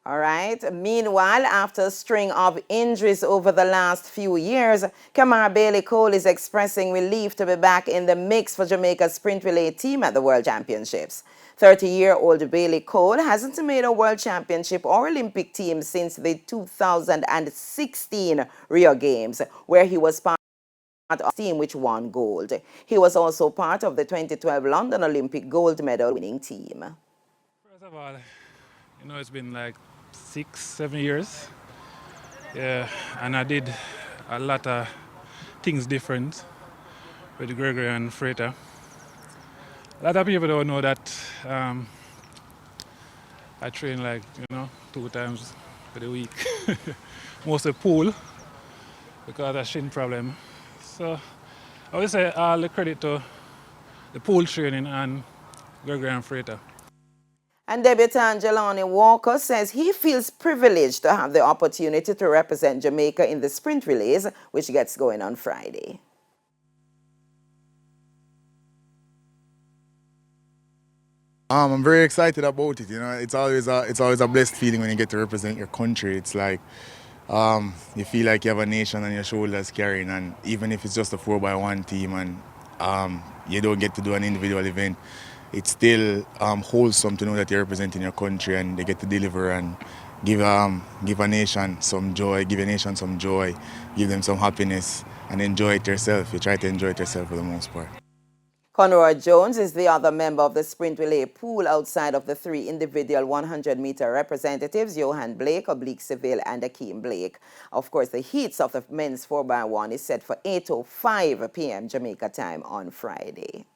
All right. Meanwhile, after a string of injuries over the last few years, Kamar Bailey Cole is expressing relief to be back in the mix for Jamaica's sprint relay team at the World Championships. 30-year-old Bailey Cole hasn't made a World Championship or Olympic team since the 2016 Rio Games, where he was part of the team which won gold. He was also part of the 2012 London Olympic gold medal winning team. First of all, it's been like 6, 7 years. Yeah, and I did a lot of things different with Gregory and Freighter. A lot of people don't know that I train like, 2 times for the week. Mostly pool because of shin problem. So I would say all the credit to the pool training and Gregory and Freighter. And debutant Jelani Walker says he feels privileged to have the opportunity to represent Jamaica in the sprint relays, which gets going on Friday. I'm very excited about it. It's always a blessed feeling when you get to represent your country. It's like you feel like you have a nation on your shoulders carrying, and even if it's just a 4x1 team and you don't get to do an individual event, it's still wholesome to know that you're representing your country and they get to deliver and give a nation some joy, give a nation some joy, give them some happiness, and enjoy it yourself. You try to enjoy it yourself for the most part. Conroy Jones is the other member of the sprint relay pool outside of the three individual 100-meter representatives, Johan Blake, Oblique Seville, and Akeem Blake. Of course, the heats of the men's 4x1 is set for 8:05 p.m. Jamaica time on Friday.